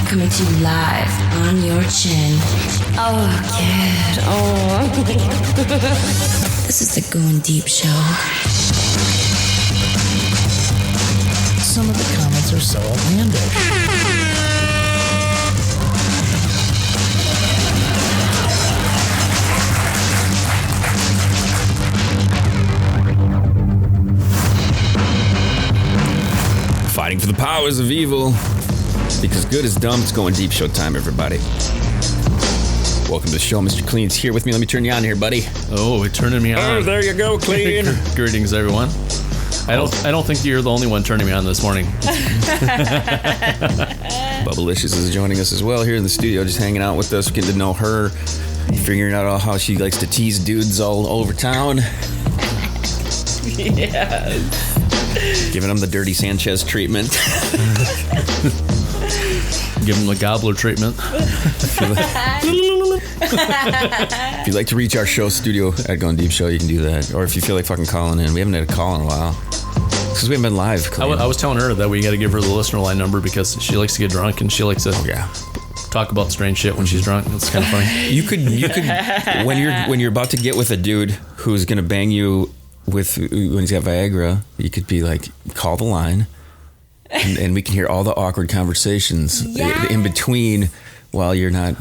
coming to you live on your chin. Oh, kid. Oh. This is the Goin Deep Show. Some of the comments are so outlandish. Fighting for the powers of evil. Because good is dumb. It's Goin Deep Show time, everybody. Welcome to the show. Mr. Kleen's here with me. Let me turn you on here, buddy. Oh, you're turning me on. Oh, there you go, Kleen. Greetings, everyone. I don't think you're the only one turning me on this morning. Bubblicious is joining us as well here in the studio, just hanging out with us, getting to know her, figuring out how she likes to tease dudes all over town. Yes. Giving them the Dirty Sanchez treatment. Give them the gobbler treatment. If you'd like to reach our show studio at Goin Deep Show, you can do that. Or if you feel like fucking calling in. We haven't had a call in a while. Because we haven't been live. I was telling her that we got to give her the listener line number because she likes to get drunk and she likes to talk about strange shit when she's drunk. It's kind of funny. You could when you're about to get with a dude who's gonna bang you when he's got Viagra, you could be like, call the line, and we can hear all the awkward conversations in between while you're not.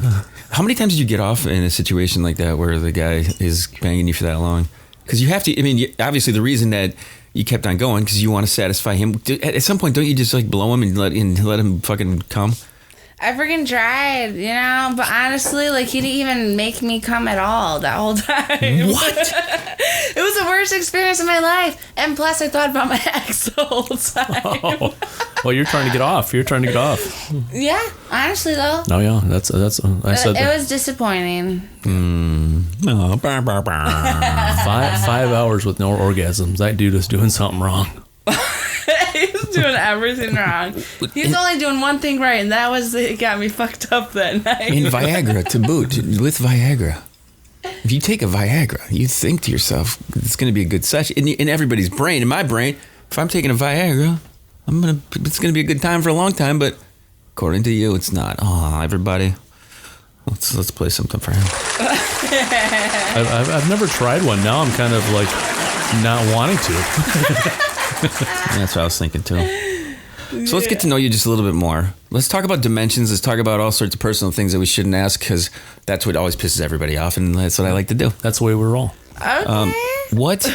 How many times did you get off in a situation like that where the guy is banging you for that long? Because you have to. I mean, obviously the reason that you kept on going because you want to satisfy him. At some point, don't you just like blow him and let him fucking come? I freaking tried, you know, but honestly, like, he didn't even make me come at all that whole time. What? It was the worst experience of my life. And plus, I thought about my ex the whole time. Oh. Well, you're trying to get off. Yeah, honestly, though. Oh, yeah. That's. I said it was disappointing. No. 5 hours with no orgasms. That dude is doing something wrong. He's doing everything wrong. He's only doing one thing right, and that was it got me fucked up that night. And Viagra to boot. With Viagra. If you take a Viagra, you think to yourself, it's going to be a good session. In everybody's brain, in my brain, if I'm taking a Viagra, it's going to be a good time for a long time, but according to you, it's not. Oh, everybody, let's play something for him. I've never tried one. Now I'm kind of like not wanting to. That's what I was thinking too. So let's get to know you just a little bit more. Let's talk about dimensions. Let's talk about all sorts of personal things that we shouldn't ask because that's what always pisses everybody off, and that's what I like to do. That's the way we roll. Okay.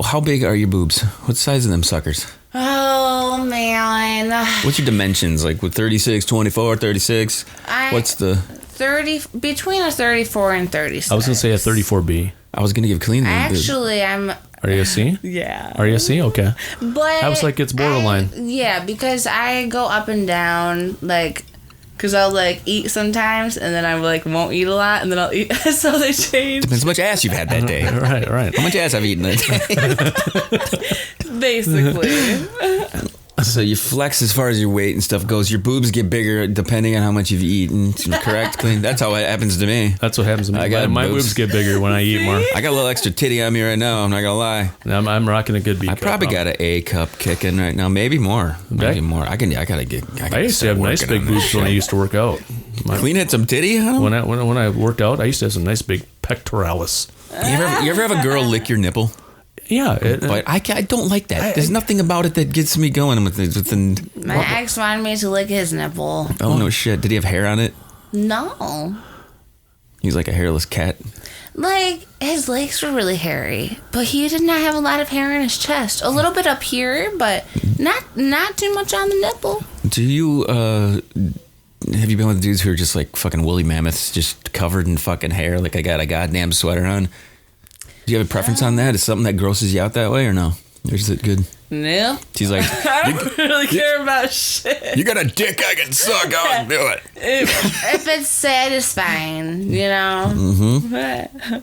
How big are your boobs? What size are them suckers? Oh, man. What's your dimensions? Like with 36, 24, 36? What's the... 30, between a 34 and 36. I was going to say a 34B. I was going to give Kleen the... Actually, I'm... Are you a C? Yeah. Are you a C? Okay. But I was like, it's borderline. Yeah, because I go up and down, like, because I'll, like, eat sometimes, and then I, like, won't eat a lot, and then I'll eat, so they change. Depends how much ass you've had that day. Right. How much ass I've eaten that day. Basically. So you flex as far as your weight and stuff goes. Your boobs get bigger depending on how much you've eaten. Correct, Kleen? That's how it happens to me. That's what happens to me. My boobs get bigger when I eat more. I got a little extra titty on me right now. I'm not going to lie. I'm rocking a good B cup. I probably got an A cup kicking right now. Maybe more. Maybe more. I used to have nice big boobs when I used to work out. Kleen had some titty on them? When I worked out, I used to have some nice big pectoralis. You ever have a girl lick your nipple? Yeah. But I don't like that. There's nothing about it that gets me going. My ex wanted me to lick his nipple. Oh, no shit. Did he have hair on it? No. He was like a hairless cat? Like, his legs were really hairy, but he did not have a lot of hair in his chest. A little bit up here, but not too much on the nipple. Do you, have you been with dudes who are just like fucking woolly mammoths, just covered in fucking hair, like I got a goddamn sweater on? Do you have a preference on that? Is something that grosses you out that way or no? Or is it good? No. She's like, I don't really care about shit. You got a dick I can suck. Go and do it. If it's satisfying, you know. Mm-hmm.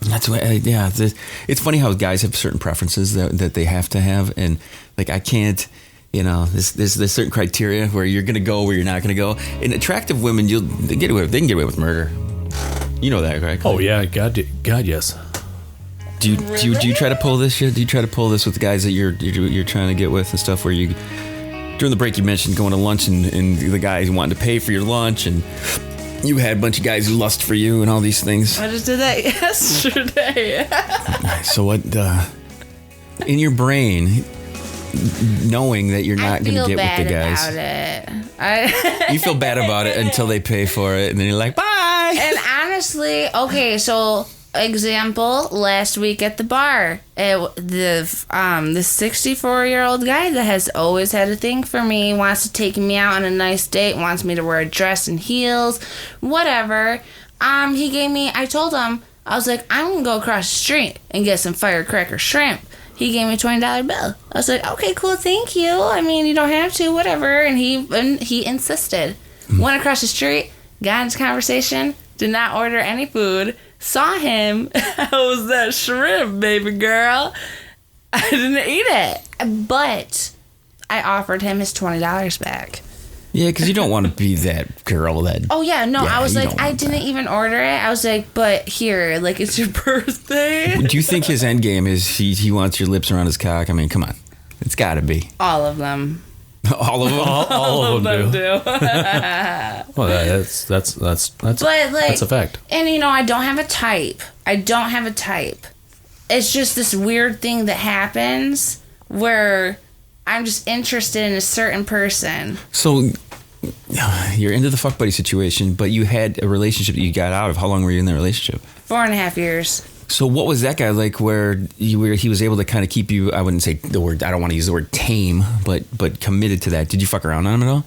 That's why, it's funny how guys have certain preferences that they have to have, and like I can't. You know, there's certain criteria where you're gonna go, where you're not gonna go. And attractive women, they can get away with murder. You know that, right? Oh yeah, God yes. Do you try to pull this shit? Do you try to pull this with the guys that you're trying to get with and stuff? Where you During the break, you mentioned going to lunch and the guys wanting to pay for your lunch, and you had a bunch of guys who lust for you and all these things. I just did that yesterday. So what, in your brain, knowing that you're not going to get with the guys. I You feel bad about it until they pay for it, and then you're like, bye! And honestly, okay, so... Example, last week at the bar, the 64-year-old guy that has always had a thing for me, wants to take me out on a nice date, wants me to wear a dress and heels, whatever. I told him, I was like, I'm gonna go across the street and get some firecracker shrimp. He gave me a $20 bill. I was like, okay, cool, thank you. I mean, you don't have to, whatever. And he insisted. Went across the street, got into conversation, did not order any food. Saw him. How was that shrimp, baby girl? I didn't eat it. But I offered him his $20 back. Yeah, because you don't want to be that girl that... Oh, yeah. No, Yeah, I was you like, don't I want didn't even order it. I was like, but here, like, it's your birthday. Do you think his end game is he wants your lips around his cock? I mean, come on. It's got to be. All of them. All of them? All of them do. Well, that's But, like, that's a fact. And, I don't have a type. It's just this weird thing that happens where I'm just interested in a certain person. So, you're into the fuck buddy situation, but you had a relationship that you got out of. How long were you in that relationship? 4.5 years. So what was that guy like where he was able to kind of keep you, I wouldn't say the word, I don't want to use the word tame, but committed to that? Did you fuck around on him at all?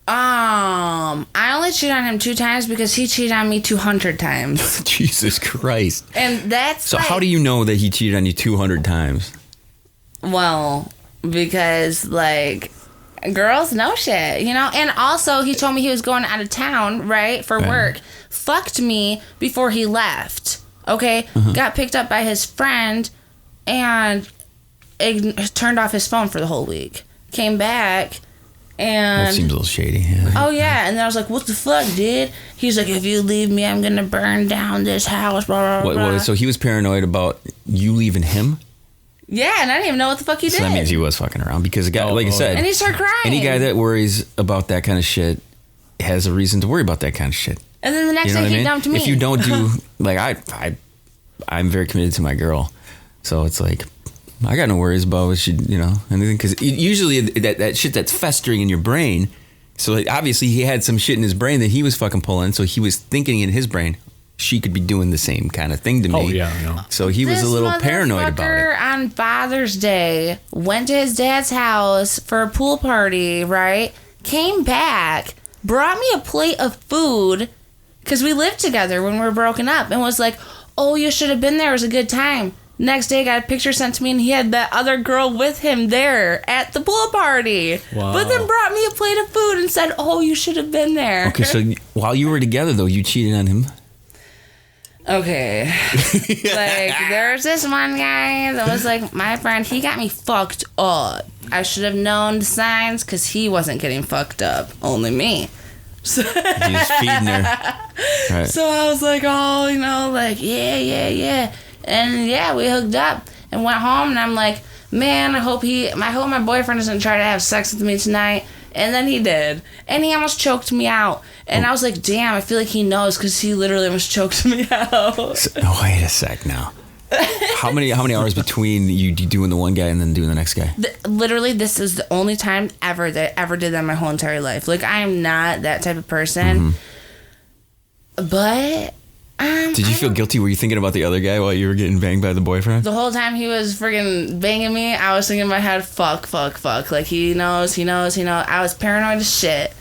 I only cheated on him 2 times because he cheated on me 200 times. Jesus Christ. And that's So how do you know that he cheated on you 200 times? Well, because, like, girls know shit, And also, he told me he was going out of town, right, for work. Fucked me before he left. Okay, got picked up by his friend and turned off his phone for the whole week. Came back and... That seems a little shady. Yeah. Oh, yeah. And then I was like, what the fuck, dude? He's like, if you leave me, I'm going to burn down this house, blah, blah, blah. So he was paranoid about you leaving him? Yeah, and I didn't even know what the fuck he did. So that means he was fucking around because a guy, like I said... And he started crying. Any guy that worries about that kind of shit has a reason to worry about that kind of shit. And then the next day he dumped me. If you don't do... Like, I'm very committed to my girl. So it's like, I got no worries about what she, anything. Because usually that shit that's festering in your brain. So obviously he had some shit in his brain that he was fucking pulling. So he was thinking in his brain, she could be doing the same kind of thing to me. Oh, yeah, I know. So he was a little paranoid about it. On Father's Day, went to his dad's house for a pool party, right? Came back, brought me a plate of food, because we lived together when we were broken up, and was like, oh, you should have been there. It was a good time. Next day, got a picture sent to me, and he had that other girl with him there at the pool party. Wow. But then brought me a plate of food and said, oh, you should have been there. Okay, so while you were together, though, you cheated on him? Okay. Like, there's this one guy that was like, my friend, he got me fucked up. I should have known the signs because he wasn't getting fucked up. Only me. So, He was feeding her. Right. So I was like, oh, yeah. And yeah, we hooked up and went home, and I'm like, man, I hope my boyfriend doesn't try to have sex with me tonight. And then he did. And he almost choked me out. And I was like, damn, I feel like he knows because he literally almost choked me out. Wait a sec now. How many hours between you doing the one guy and then doing the next guy? Literally, this is the only time ever that I ever did that in my whole entire life. Like, I am not that type of person. But... Did you feel guilty? Were you thinking about the other guy while you were getting banged by the boyfriend? The whole time he was freaking banging me, I was thinking in my head, fuck. Like, he knows. I was paranoid as shit.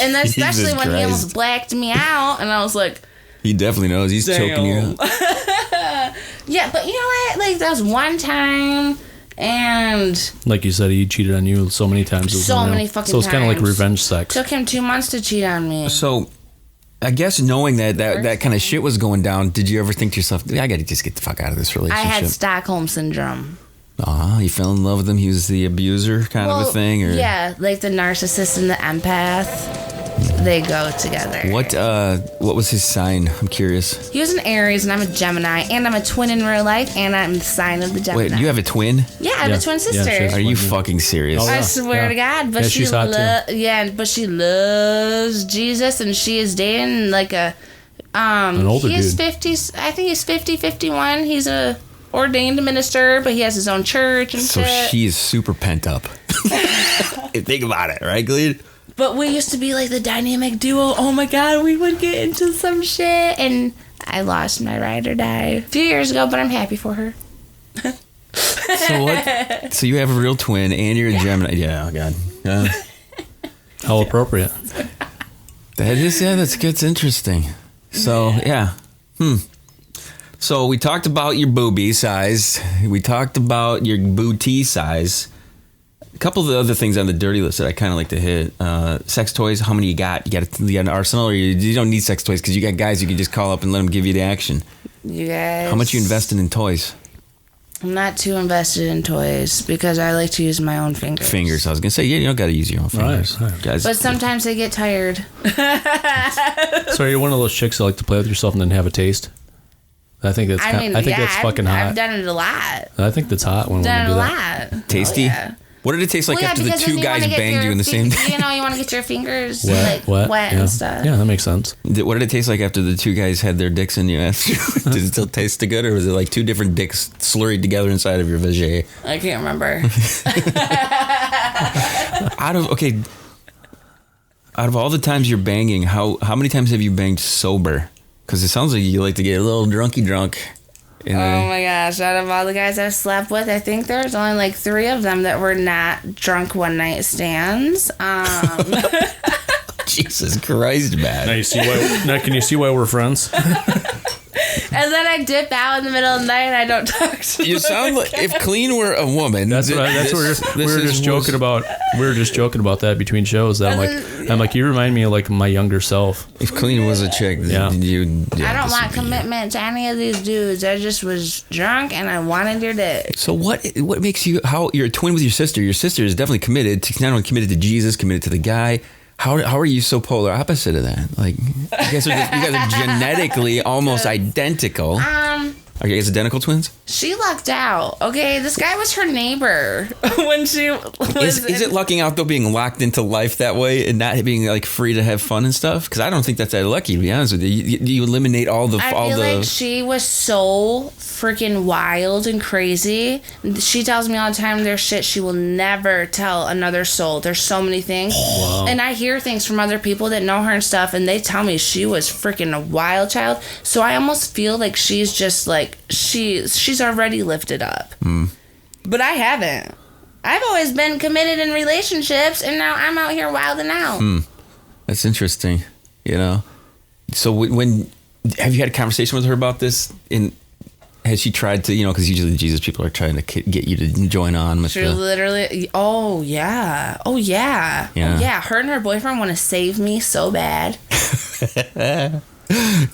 And especially when he almost blacked me out, and I was like... He definitely knows. He's choking you out. Yeah, but you know what? Like, that was one time, and... Like you said, he cheated on you so many times. So many fucking times. So it's kind of like revenge sex. Took him 2 months to cheat on me. So... I guess knowing that kind of shit was going down, did you ever think to yourself, I got to just get the fuck out of this relationship? I had Stockholm Syndrome. You fell in love with him? He was the abuser kind of a thing? Or? Yeah, like the narcissist and the empath. they go together. What was his sign? I'm curious. He was an Aries, and I'm a Gemini, and I'm a twin in real life, and I'm the sign of the Gemini. Wait, you have a twin? Yeah, I have a twin sister. Are you fucking serious? Oh, yeah. I swear to God, but she's hot too. but she loves Jesus, and she is dating like an older he is dude. 50. I think he's 50, 51. He's a ordained minister, but he has his own church and So shit. she is super pent up. Think about it, right, Kleen? But we used to be like the dynamic duo. Oh my God, we would get into some shit, and I lost my ride or die a few years ago, but I'm happy for her. So what? So you have a real twin, and you're a Gemini. Yeah, oh God. How appropriate. That is, that's good. It's interesting. So yeah. So we talked about your boobie size. We talked about your booty size. A couple of the other things on the dirty list that I kind of like to hit. Sex toys. How many you got? You got an arsenal, or you don't need sex toys because you got guys you can just call up and let them give you the action. You guys. How much you investing in toys? I'm not too invested in toys because I like to use my own fingers. Fingers. I was gonna say, yeah, you don't got to use your own fingers, Right. guys. But sometimes I get tired. So you're one of those chicks that like to play with yourself and then have a taste? I think that's that's fucking hot. I've done it a lot. I think that's hot when Done it women a do that. lot. Tasty. Oh, yeah. What did it taste like Well, yeah, after the because two then you guys wanna get banged your you in the same day? You know, you want to get your fingers Wet, wet yeah. and stuff. Yeah, that makes sense. What did it taste like after the two guys had their dicks in you? Did it still taste good, or was it like two different dicks slurried together inside of your vajay? I can't remember. Out of all the times you're banging, how many times have you banged sober? Because it sounds like you like to get a little drunky drunk. Oh my gosh, out of all the guys I've slept with, I think there's only like 3 of them that were not drunk one night stands. Jesus Christ, man. Now can you see why we're friends? And then I dip out in the middle of the night and I don't talk to You them sound like if Kleen were a woman. That's what we were just joking about. We were just joking about that between shows. That I'm like, you remind me of like my younger self. If Kleen was a chick, Yeah. I don't want commitment to any of these dudes. I just was drunk and I wanted your dick. So what makes you, how you're a twin with your sister? Your sister is definitely committed to, not only committed to Jesus, committed to the guy. How are you so polar opposite of that? Like, you guys are genetically almost identical. Are you guys identical twins? She lucked out. Okay, this guy was her neighbor when she was Is it lucking out though, being locked into life that way and not being like free to have fun and stuff? Because I don't think that's that lucky, to be honest with you. You eliminate all the. I feel like she was so freaking wild and crazy. She tells me all the time there's shit she will never tell another soul. There's so many things. Wow. And I hear things from other people that know her and stuff, and they tell me she was freaking a wild child. So I almost feel like she's just like, she's already lifted up. But I haven't. I've always been committed in relationships, and now I'm out here wilding out. That's interesting, you know. So when have you had a conversation with her about this? Has she tried to, because usually Jesus people are trying to get you to join on with She literally, oh yeah. Her and her boyfriend want to save me so bad.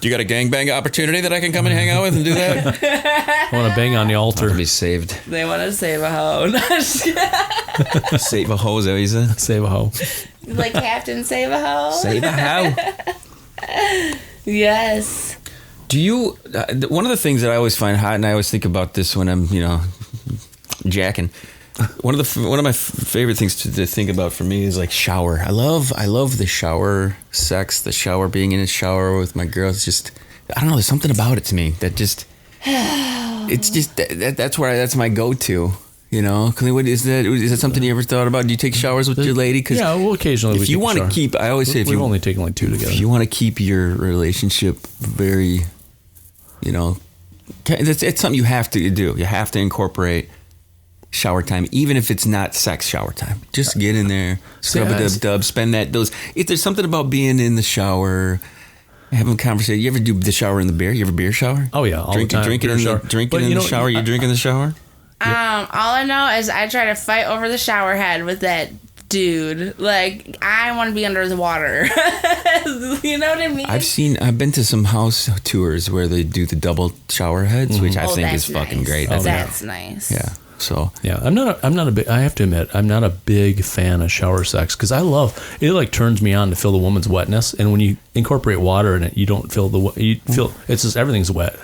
You got a gangbang opportunity that I can come and hang out with and do that? I want to bang on the altar. To be saved. They want to save a hoe. Save a hoe, is that what you said? Save a hoe. Like Captain Save a Hoe? Save a hoe. Yes. Do you, one of the things that I always find hot, and I always think about this when I'm, jacking. One of my favorite things to think about for me is like shower. I love the shower sex, the shower, being in a shower with my girls. It's just, I don't know, there's something about it to me that just, it's just, that's my go-to. Is that something you ever thought about? Do you take showers with your lady? Cause yeah, well, occasionally. If you want to keep, I always say, we've only taken like 2 together. If you want to keep your relationship very, it's something you have to do. You have to incorporate shower time, even if it's not sex shower time. Just get in there, scrub a dub, spend those. If there's something about being in the shower, having a conversation. You ever do the shower in the beer? You ever beer shower? Oh yeah, all the time. Drinking in the shower. You drink in the shower? All I know is I try to fight over the shower head with that dude. Like, I want to be under the water. You know what I mean? I've been to some house tours where they do the double shower heads, which I think is fucking great. That's nice. Yeah. So yeah, I'm not a big. I have to admit, I'm not a big fan of shower sex because I love it. Like turns me on to feel the woman's wetness, and when you incorporate water in it, you don't feel you feel it's just everything's wet.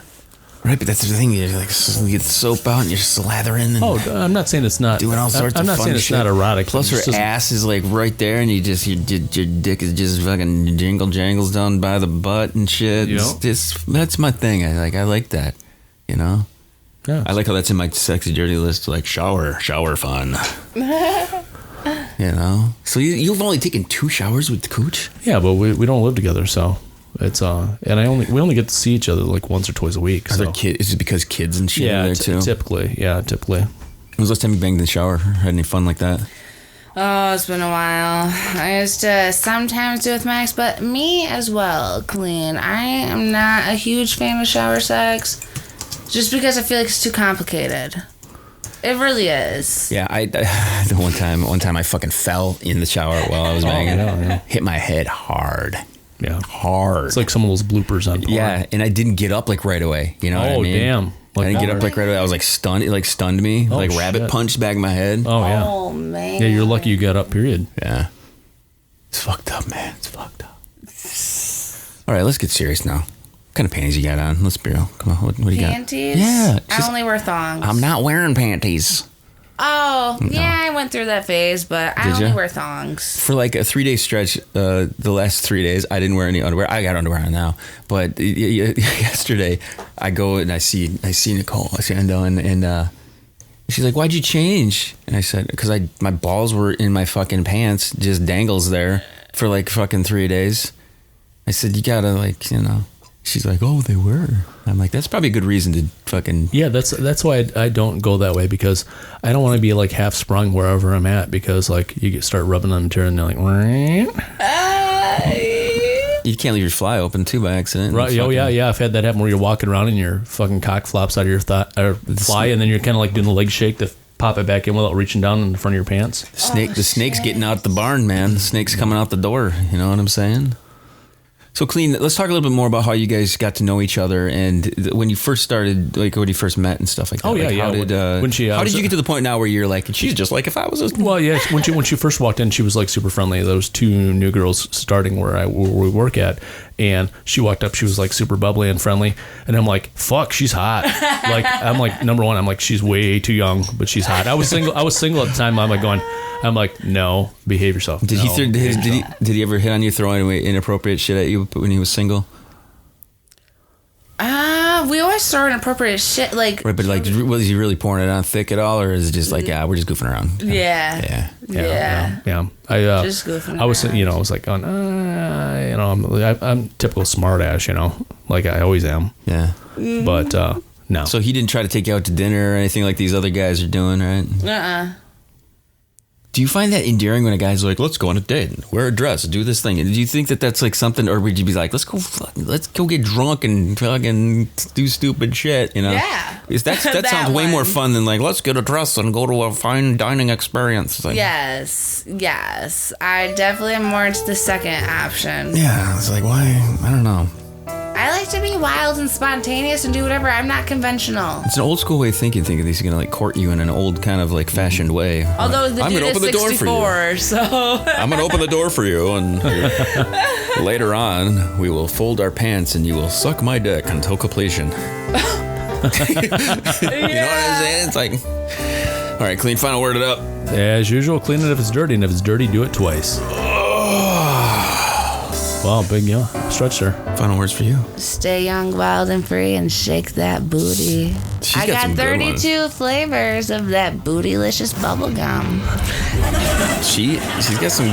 Right, but that's the thing. You like you get soap out and you're slathering. And I'm not saying it's not doing all sorts. I'm of not fun saying it's shit. not erotic. Plus, her ass is like right there, and your dick is just fucking jingle jangles down by the butt and shit. You know? That's my thing. I like that. You know. Yeah. I like how that's in my sexy dirty list. Like shower fun. You know. So you've only taken 2 showers with Cooch? Yeah, but we don't live together, so. It's and we only get to see each other like once or twice a week. Are there kids? Is it because kids and shit are there too? Typically. When was the last time you banged in the shower? Had any fun like that? Oh, it's been a while. I used to sometimes do it with my ex, but me as well, Kleen. I am not a huge fan of shower sex, just because I feel like it's too complicated. It really is. Yeah, the one time I fucking fell in the shower while I was banging. Yeah. Hit my head hard. Yeah. Hard. It's like some of those bloopers on porn. Yeah, and I didn't get up like right away. You know what I mean? Damn. I didn't get up like right away. I was like stunned. It like stunned me. Oh, like rabbit shit. punched back in my head. Oh, yeah. Oh, man. Yeah, you're lucky you got up, period. Yeah. It's fucked up, man. It's fucked up. All right, let's get serious now. What kind of panties you got on? Let's be real. Come on, what do you got? Panties? Yeah. I only wear thongs. I'm not wearing panties. Oh, yeah, I went through that phase, but I Did only ya? wear thongs. For like a 3-day stretch, the last 3 days, I didn't wear any underwear. I got underwear on now, but yesterday I go and I see Nicole, I see Endo, and she's like, "Why'd you change?" And I said, "Because my balls were in my fucking pants, just dangles there for like fucking 3 days." I said, "You gotta like, you know." She's like, "Oh, they were." I'm like, "That's probably a good reason to fucking." Yeah, that's why I don't go that way, because I don't want to be like half sprung wherever I'm at, because like you start rubbing on the material and they're like, You can't leave your fly open too by accident. right? Oh yeah. I've had that happen where you're walking around and your fucking cock flops out of your fly, and then you're kind of like doing the leg shake to pop it back in without reaching down in the front of your pants. The snake's getting out the barn, man. The snake's coming out the door. You know what I'm saying? So, Kleen, let's talk a little bit more about how you guys got to know each other and when you first started, like when you first met and stuff like that. Oh, yeah, like, yeah. How did you get to the point now where you're like, she's just like if I was a... Well, yes. When she first walked in, she was like super friendly. There was 2 new girls starting where we work at, and she walked up. She was like super bubbly and friendly, and I'm like, fuck, she's hot. Like I'm like, number one, I'm like, she's way too young, but she's hot. I was single at the time. I'm like, no, behave yourself. Did he ever hit on you, throwing away inappropriate shit at you when he was single? We always throw inappropriate shit, like... Right, but like, was he really pouring it on thick at all, or is it just like, yeah, we're just goofing around? Yeah. Just goofing I was, I was like, I'm typical smart ass, like I always am. Yeah. But no. So he didn't try to take you out to dinner or anything like these other guys are doing, right? Do you find that endearing when a guy's like, let's go on a date, wear a dress, do this thing? And do you think that that's like something, or would you be like, let's go get drunk and fucking do stupid shit, Yeah. That sounds way more fun than like, let's get a dress and go to a fine dining experience. Like, Yes. I definitely am more into the second option. yeah, it's like, why? I don't know. I like to be wild and spontaneous and do whatever. I'm not conventional. It's an old school way of thinking that he's gonna like court you in an old kind of like fashioned way. Although the I'm dude gonna is open the door for you. 64, so... I'm gonna open the door for you, and later on we will fold our pants and you will suck my dick until completion. You know what I'm saying? It's like, all right, Kleen, final word it up. As usual, clean it if it's dirty, and if it's dirty, do it twice. Wow, big stretch there. Final words for you. Stay young, wild, and free, and shake that booty. I got some good 32 flavors of that bootylicious bubble gum. She's got some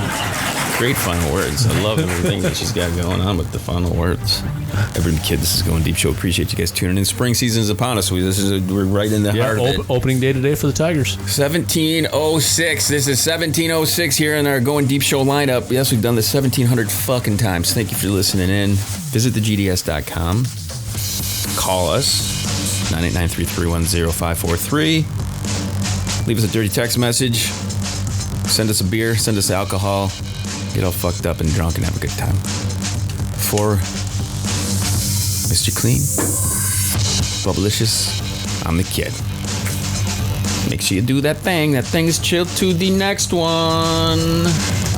great final words. I love everything that she's got going on with the final words. Every kid, this is Goin Deep Show. Appreciate you guys tuning in. Spring season is upon us. We're right in the heart of it. Opening day today for the Tigers. 1706. This is 1706 here in our Goin Deep Show lineup. Yes, we've done this 1,700 fucking times. Thank you for listening in. Visit thegds.com. Call us 989-331-0543. Leave us a dirty text message. Send us a beer. Send us alcohol. Get all fucked up and drunk and have a good time. For Mr. Kleen, Bubblicious, I'm the kid. Make sure you do that thing. That thing is chill to the next one.